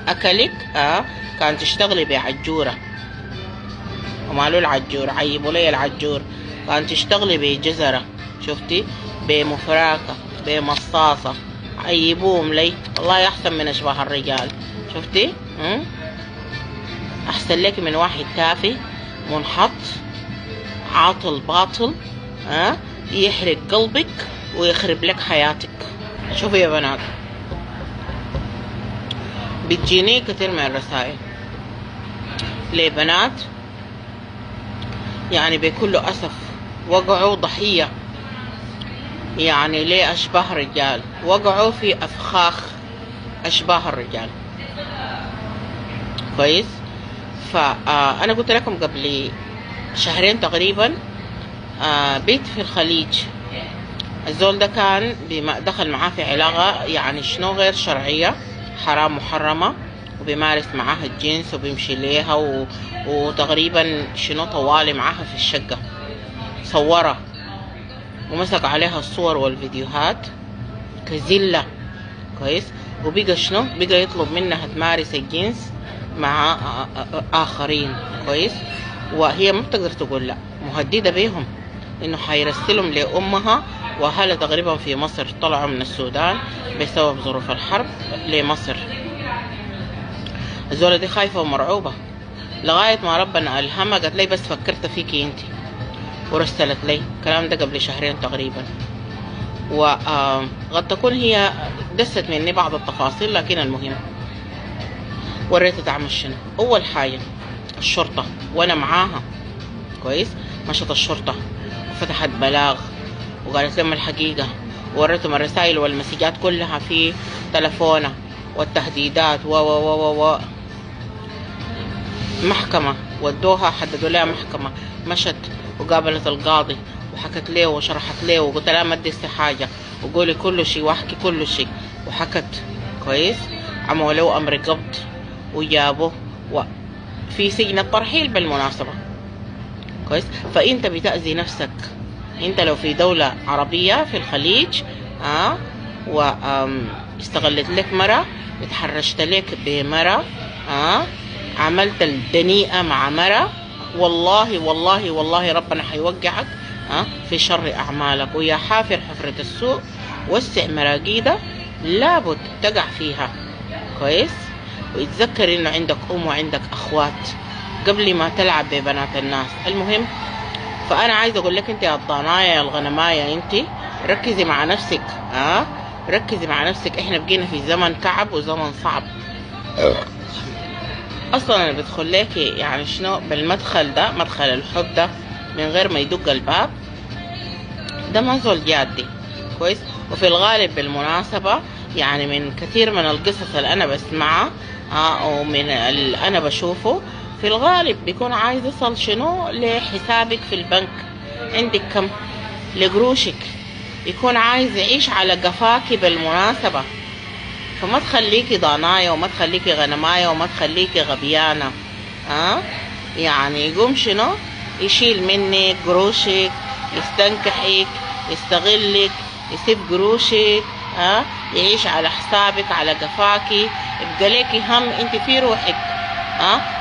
اكلك كان تشتغلي بعجورة، ومالو العجور، عيبوا لي العجور. كان تشتغلي بجزرة، شفتي، بمفراكة، بمصاصة، عيبوهم لي. والله احسن من اشباه الرجال، شفتي. احسن لك من واحد تافه منحط عاطل باطل يحرق قلبك ويخرب لك حياتك. شوفي يا بنات، بتجيني كتير من الرسائل لبنات يعني بكل أسف وقعوا ضحية يعني لأشباه رجال، وقعوا في أفخاخ أشباه الرجال، كويس. فأنا قلت لكم قبل شهرين تقريبا بيت في الخليج، الزول ده كان دخل معاه في علاقة يعني شنو غير شرعية، حرام محرمة، وبيمارس معاها الجنس وبيمشي ليها وتقريبا شنو طوالي معاها في الشقة، صورها ومسك عليها الصور والفيديوهات كزلة، كويس. وبقى شنو، بقى يطلب منها تمارس الجنس مع آخرين، كويس. وهي ما بتقدر تقول لا، مهددة بيهم انه حيرسلهم لأمها، واهلها تقريبا في مصر طلعوا من السودان بسبب ظروف الحرب لمصر. الزولة دي خايفة ومرعوبة لغاية ما ربنا ألهمها، قالت لي بس فكرت فيكي انتي، ورسلت لي الكلام ده قبل شهرين تقريبا. وقد تكون هي دست مني بعض التفاصيل، لكن المهم وريتها تعمل شنو. اول حاجة الشرطة وانا معاها، كويس. مشت الشرطة وفتحت بلاغ وقالت لهم الحقيقة، ووريتهم الرسائل والمسجات كلها في تلفونها والتهديدات و محكمة، ودوها حددوا لها محكمة، مشت وقابلت القاضي وحكت له وشرحت له، وقلت لها ما تدسي حاجة وقولي كل شيء واحكي كل شيء، وحكت، كويس. عملوا له امر قبض وجابوه في سجن الترحيل بالمناسبة، كويس. فانت بتأذي نفسك. انت لو في دولة عربية في الخليج واستغلت لك مرة، اتحرشت لك بمرة، عملت الدنيئة مع مرة، والله والله والله ربنا حيوقعك في شر أعمالك. ويا حافر حفرة السوء وسع مراقيدة لابد تقع فيها، كويس. ويتذكر انه عندك وعندك اخوات قبل ما تلعب ببنات الناس. المهم، فانا عايزه اقول لك انت يا الضانايه يا الغنمايه، انت ركزي مع نفسك، ركزي مع نفسك. احنا بقينا في زمن كعب وزمن صعب. اصلا انا بدخل لك يعني شنو بالمدخل ده، مدخل الحب ده، من غير ما يدق الباب، ده ما زول جادي، كويس. وفي الغالب بالمناسبه يعني من كثير من القصص اللي انا بسمعها ومن اللي انا بشوفه، في الغالب بيكون عايز يصل شنو لحسابك في البنك، عندك كم لقروشك، يكون عايز يعيش على قفاكي بالمناسبة. فما تخليكي ضاناية وما تخليكي غنماية وما تخليكي غبيانة، يعني يقوم شنو يشيل منك قروشك، يستنكحك، يستغلك، يسيب قروشك، يعيش على حسابك على قفاكي، يبقى ليكي هم انت في روحك،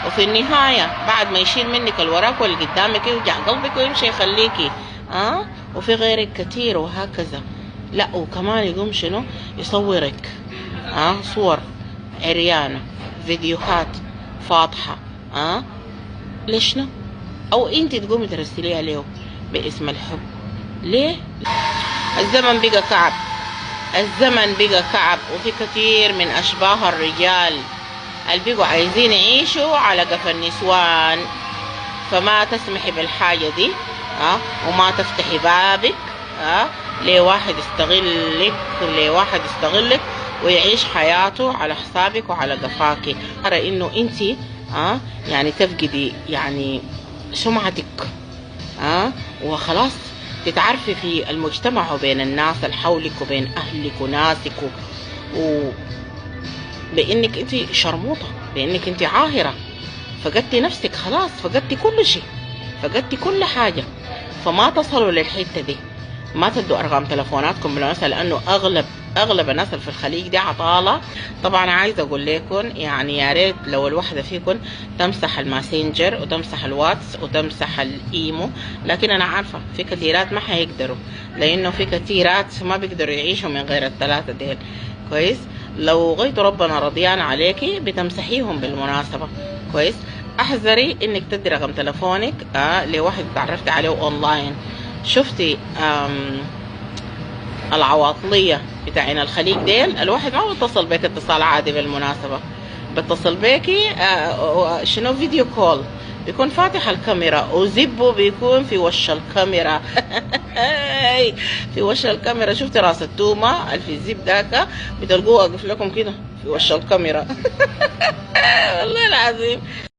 وفي النهاية بعد ما يشيل منك الوراك واللي قدامك يوجع قلبك ويمشي يخليكي، وفي غيرك كتير وهكذا. لا، وكمان يقوم شنو يصورك صور عريانة، فيديوهات فاضحة، ليش شنو؟ او انت تقومي ترسليها له باسم الحب. ليه؟ الزمن بقى كعب، الزمن بقى كعب، وفي كتير من اشباه الرجال اللي بقوا عايزين يعيشوا على قفا النسوان. فما تسمحي بالحاجة دي، وما تفتحي بابك لواحد يستغلك، لواحد يستغلك ويعيش حياته على حسابك وعلى قفاكي. ترى انه انت يعني تفقدي يعني سمعتك، وخلاص تتعرفي في المجتمع وبين الناس اللي حولك وبين اهلك وناسك بانك انت شرموطة، بانك انت عاهرة، فقدتي نفسك خلاص، فقدتي كل شيء، فقدتي كل حاجة. فما تصلوا للحتة دي. ما تدوا ارقام تلفوناتكم بالمثل، لانه اغلب الناس اللي في الخليج دي عطالة. طبعا عايزة اقول لكم يعني يا ريت لو الواحدة فيكم تمسح الماسنجر وتمسح الواتس وتمسح الايمو، لكن انا عارفة في كثيرات ما حيقدروا، لانه في كثيرات ما بيقدروا يعيشوا من غير الثلاثة ديل. كويس. لو غيت ربنا رضيان عليكي بتمسحيهم بالمناسبة. كويس. احذري انك تدي رقم تلفونك لواحد تعرفتي عليه اونلاين. شفتي العواطلية بتاعين الخليج ديل، الواحد ما بيتصل بك اتصال عادي بالمناسبة، بيتصل بيكي شنو فيديو كول، بيكون فاتح الكاميرا وزبه بيكون في وش الكاميرا. في وش الكاميرا. شفتي راس التومة اللي في الزب داك بتلقوه واقف لكم كده في وش الكاميرا. والله العظيم.